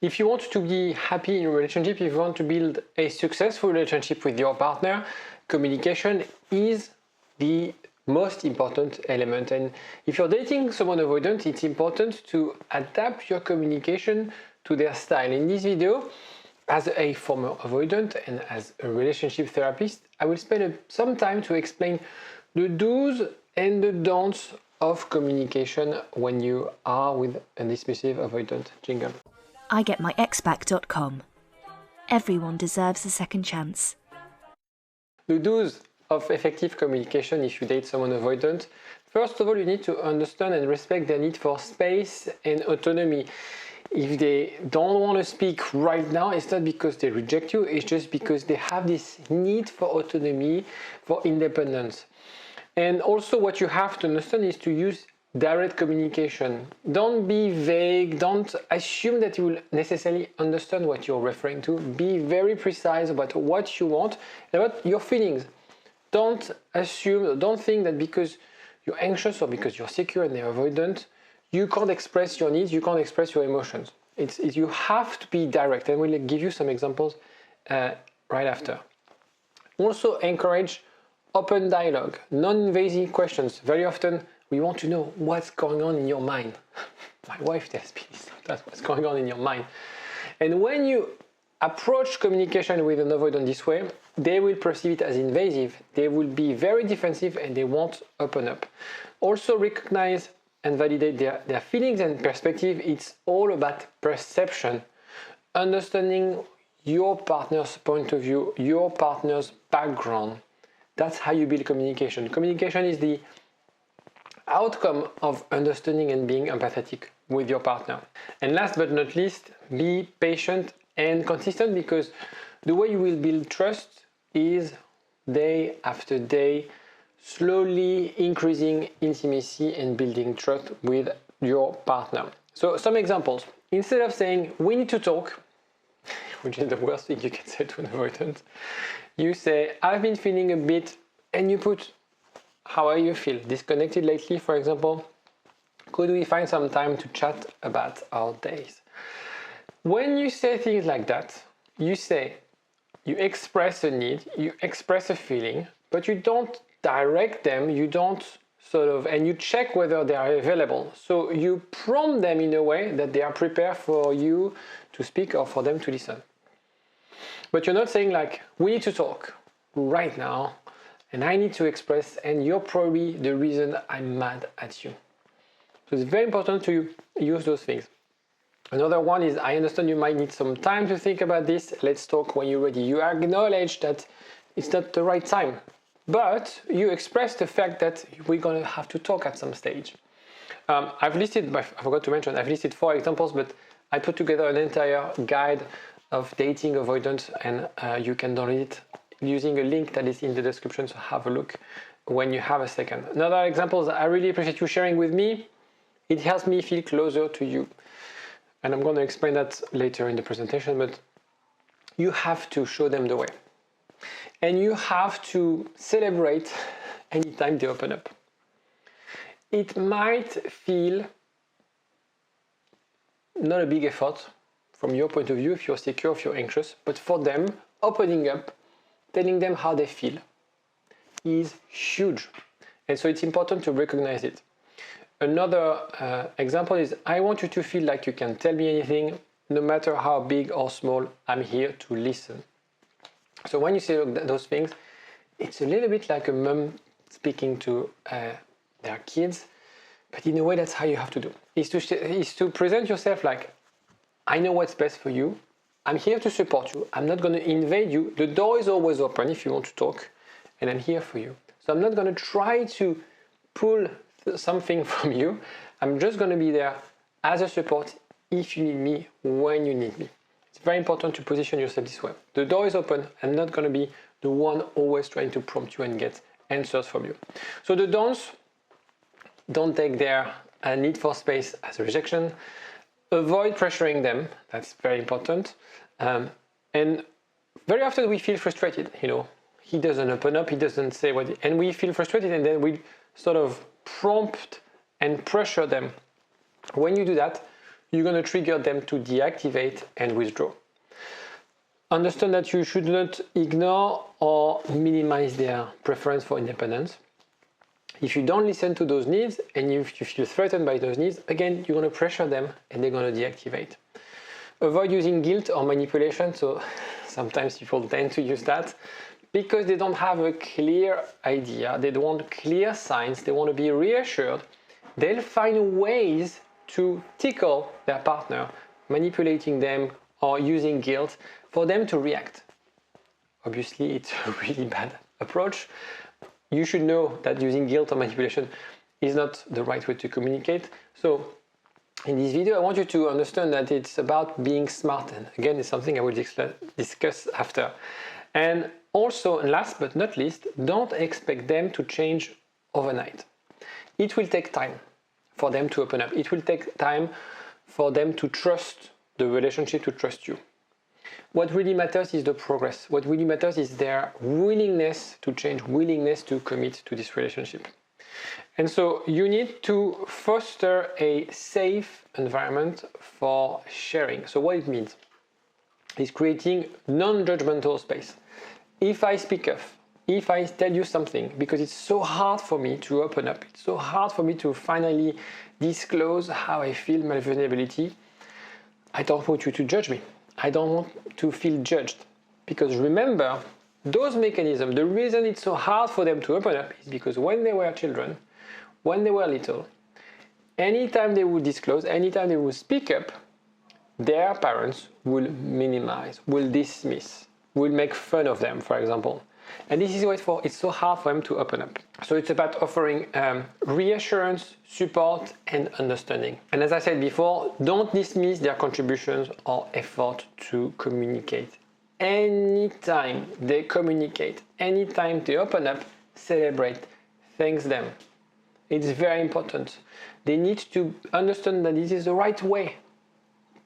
If you want to be happy in a relationship, if you want to build a successful relationship with your partner, communication is the most important element. And if you're dating someone avoidant, it's important to adapt your communication to their style. In this video, as a former avoidant and as a relationship therapist, I will spend some time to explain the do's and the don'ts of communication when you are with a dismissive avoidant. Jingle. igetmyexback.com. Everyone deserves a second chance. The do's of effective communication if you date someone avoidant. First of all, you need to understand and respect their need for space and autonomy. If they don't want to speak right now, it's not because they reject you, it's just because they have this need for autonomy, for independence. And also what you have to understand is to use direct communication. Don't be vague, don't assume that you will necessarily understand what you're referring to. Be very precise about what you want and about your feelings. Don't assume, don't think that because you're anxious or because you're secure and they're avoidant, you can't express your needs, you can't express your emotions. You have to be direct, and we'll give you some examples right after. Also encourage open dialogue, non-invasive questions. Very often we want to know what's going on in your mind. My wife tells me that's what's going on in your mind. And when you approach communication with an avoidant this way, they will perceive it as invasive. They will be very defensive and they won't open up. Also recognize and validate their feelings and perspective. It's all about perception. Understanding your partner's point of view, your partner's background. That's how you build communication. Communication is the outcome of understanding and being empathetic with your partner. And last but not least, be patient and consistent, because the way you will build trust is day after day, slowly increasing intimacy and building trust with your partner. So some examples. Instead of saying, we need to talk, which is the worst thing you can say to an avoidant, you say, I've been feeling a bit, and you put, how are you feel? Disconnected lately, for example? Could we find some time to chat about our days? When you say things like that, you express a need, you express a feeling, but you don't direct them, you don't and you check whether they are available. So you prompt them in a way that they are prepared for you to speak or for them to listen. But you're not saying like, we need to talk right now, and I need to express, and you're probably the reason I'm mad at you. So it's very important to use those things. Another one is, I understand you might need some time to think about this. Let's talk when you're ready. You acknowledge that it's not the right time, but you express the fact that we're going to have to talk at some stage. I forgot to mention, I've listed 4 examples, but I put together an entire guide of dating avoidance, and you can download it using a link that is in the description, so have a look when you have a second. Another example is, I really appreciate you sharing with me. It helps me feel closer to you. And I'm going to explain that later in the presentation, but you have to show them the way. And you have to celebrate anytime they open up. It might feel not a big effort from your point of view if you're secure, if you're anxious, but for them, opening up, telling them how they feel is huge. And so it's important to recognize it. Another example is, I want you to feel like you can tell me anything, no matter how big or small, I'm here to listen. So when you say those things, it's a little bit like a mom speaking to their kids, but in a way that's how you have to do. Is to present yourself like, I know what's best for you, I'm here to support you, I'm not going to invade you, the door is always open if you want to talk, and I'm here for you. So I'm not going to try to pull something from you, I'm just going to be there as a support if you need me, when you need me. It's very important to position yourself this way. The door is open, I'm not going to be the one always trying to prompt you and get answers from you. So the don'ts, don't take their need for space as a rejection. Avoid pressuring them, that's very important. And very often we feel frustrated, he doesn't open up, he doesn't say and we feel frustrated, and then we sort of prompt and pressure them. When you do that, you're going to trigger them to deactivate and withdraw. Understand that you should not ignore or minimize their preference for independence. If you don't listen to those needs and if you feel threatened by those needs, again, you're going to pressure them and they're going to deactivate. Avoid using guilt or manipulation. So sometimes people tend to use that because they don't have a clear idea. They don't want clear signs. They want to be reassured. They'll find ways to tickle their partner, manipulating them or using guilt for them to react. Obviously, it's a really bad approach. You should know that using guilt or manipulation is not the right way to communicate. So in this video, I want you to understand that it's about being smart. And again, it's something I will discuss after. And also, last but not least, don't expect them to change overnight. It will take time for them to open up. It will take time for them to trust the relationship, to trust you. What really matters is the progress. What really matters is their willingness to change, willingness to commit to this relationship. And so you need to foster a safe environment for sharing. So what it means is creating non-judgmental space. If I speak up, if I tell you something, because it's so hard for me to open up, it's so hard for me to finally disclose how I feel, my vulnerability, I don't want you to judge me. I don't want to feel judged. Because remember, those mechanisms, the reason it's so hard for them to open up is because when they were children, when they were little, anytime they would disclose, anytime they would speak up, their parents will minimize, will dismiss, will make fun of them, for example. And this is why it's so hard for them to open up. So it's about offering reassurance, support, and understanding. And as I said before, don't dismiss their contributions or effort to communicate. Anytime they communicate, anytime they open up, celebrate, thank them. It's very important. They need to understand that this is the right way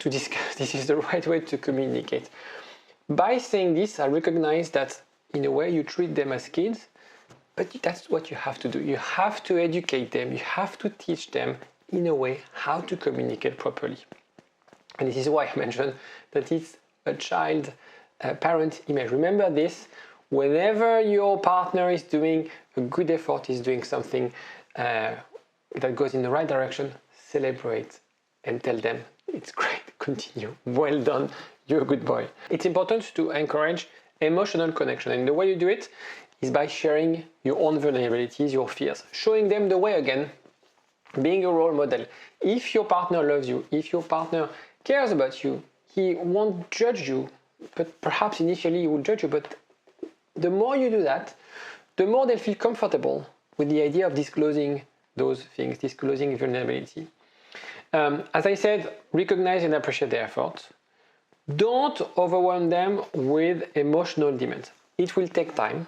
to discuss, this is the right way to communicate. By saying this, I recognize that in a way you treat them as kids, but that's what you have to do. You have to educate them, you have to teach them in a way how to communicate properly. And this is why I mentioned that it's a child-parent image. Remember this, whenever your partner is doing a good effort, is doing something that goes in the right direction, celebrate and tell them, it's great, continue, well done, you're a good boy. It's important to encourage emotional connection, and the way you do it is by sharing your own vulnerabilities, your fears, showing them the way again, being a role model. If your partner loves you, if your partner cares about you, he won't judge you, but perhaps initially he will judge you, but the more you do that, the more they feel comfortable with the idea of disclosing those things, disclosing vulnerability. As I said, recognize and appreciate their efforts. Don't overwhelm them with emotional demands. It will take time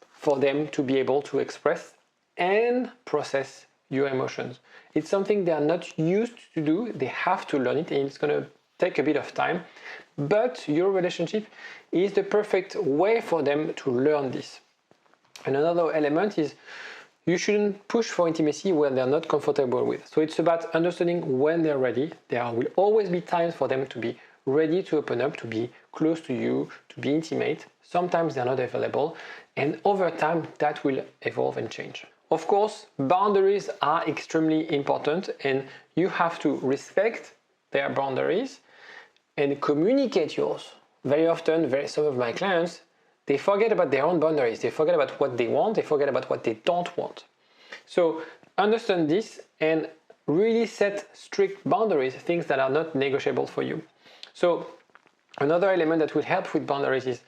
for them to be able to express and process your emotions. It's something they are not used to do. They have to learn it, and it's going to take a bit of time. But your relationship is the perfect way for them to learn this. And another element is you shouldn't push for intimacy where they're not comfortable with. So it's about understanding when they're ready. There will always be times for them to be ready to open up, to be close to you, to be intimate. Sometimes they're not available, and over time that will evolve and change. Of course, boundaries are extremely important, and you have to respect their boundaries and communicate yours. Very often, some of my clients, they forget about their own boundaries. They forget about what they want. They forget about what they don't want. So understand this and really set strict boundaries, things that are not negotiable for you. So another element that will help with boundaries is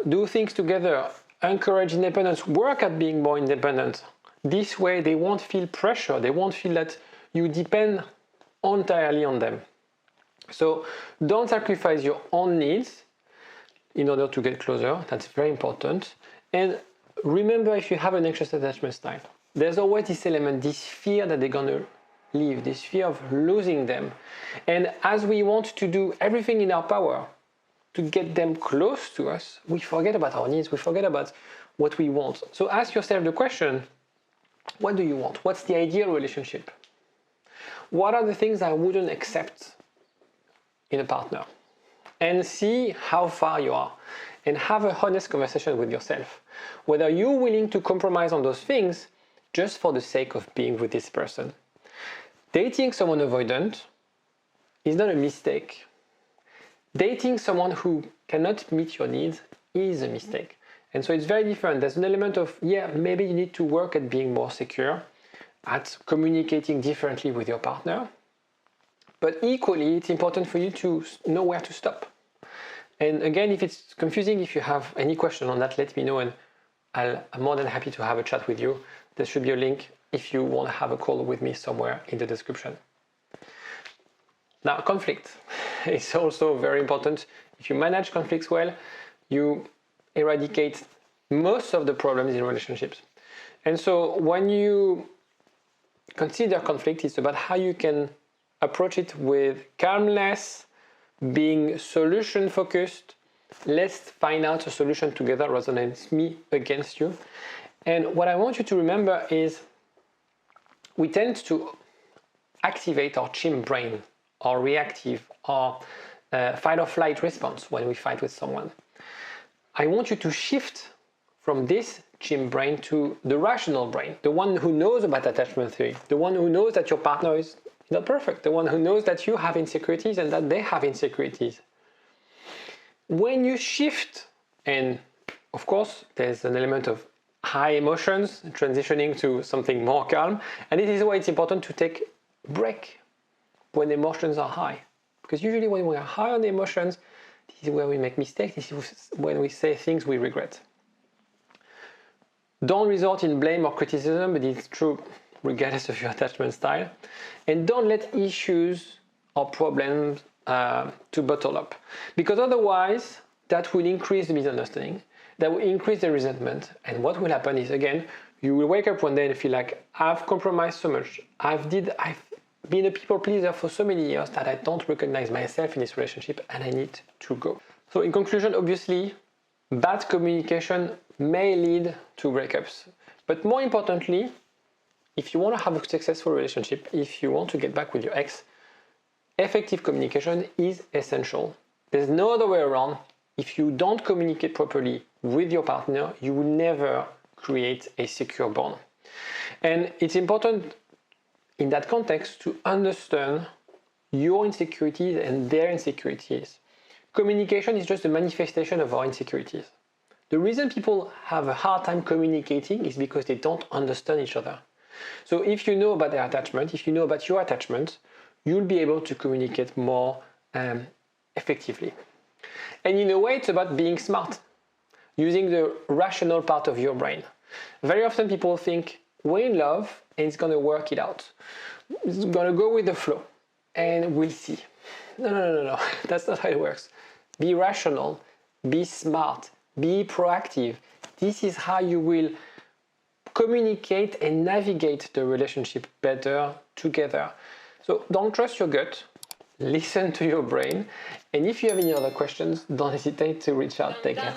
do things together, encourage independence, work at being more independent. This way they won't feel pressure, they won't feel that you depend entirely on them. So don't sacrifice your own needs in order to get closer, that's very important. And remember, if you have an anxious attachment style, there's always this element, this fear that they're gonna leave, this fear of losing them. And as we want to do everything in our power to get them close to us, we forget about our needs, we forget about what we want. So ask yourself the question, what do you want? What's the ideal relationship? what are the things I wouldn't accept in a partner, and see how far you are, and have a honest conversation with yourself, whether you're willing to compromise on those things just for the sake of being with this person. Dating someone avoidant is not a mistake. Dating someone who cannot meet your needs is a mistake. And so it's very different. There's an element of, yeah, maybe you need to work at being more secure, at communicating differently with your partner. But equally, it's important for you to know where to stop. And again, if it's confusing, if you have any question on that, let me know, and I'm more than happy to have a chat with you. There should be a link if you want to have a call with me somewhere in the description. Now, conflict is also very important. If you manage conflicts well, you eradicate most of the problems in relationships. And so when you consider conflict, it's about how you can approach it with calmness, being solution focused. Let's find out a solution together rather than it's me against you. And what I want you to remember is we tend to activate our chimp brain, our reactive, our fight or flight response when we fight with someone. I want you to shift from this chimp brain to the rational brain, the one who knows about attachment theory, the one who knows that your partner is not perfect, the one who knows that you have insecurities and that they have insecurities. When you shift, and of course there's an element of high emotions transitioning to something more calm, and this is why it's important to take a break when emotions are high, because usually when we are high on the emotions, this is where we make mistakes, this is when we say things we regret. Don't resort in blame or criticism, but it's true regardless of your attachment style. And don't let issues or problems to bottle up, because otherwise that will increase the misunderstanding, that will increase the resentment, and what will happen is, again, you will wake up one day and feel like, I've compromised so much, I've been a people pleaser for so many years that I don't recognize myself in this relationship and I need to go. So in conclusion, obviously, bad communication may lead to breakups, but more importantly, if you want to have a successful relationship, if you want to get back with your ex, effective communication is essential. There's no other way around. If you don't communicate properly with your partner, you will never create a secure bond. And it's important in that context to understand your insecurities and their insecurities. Communication is just a manifestation of our insecurities. The reason people have a hard time communicating is because they don't understand each other. So if you know about their attachment, if you know about your attachment, you'll be able to communicate more effectively. And in a way, it's about being smart, using the rational part of your brain. Very often people think, we're in love and it's going to work it out. It's going to go with the flow and we'll see. No. That's not how it works. Be rational, be smart, be proactive. This is how you will communicate and navigate the relationship better together. So don't trust your gut, listen to your brain, and if you have any other questions, don't hesitate to reach out. Take care.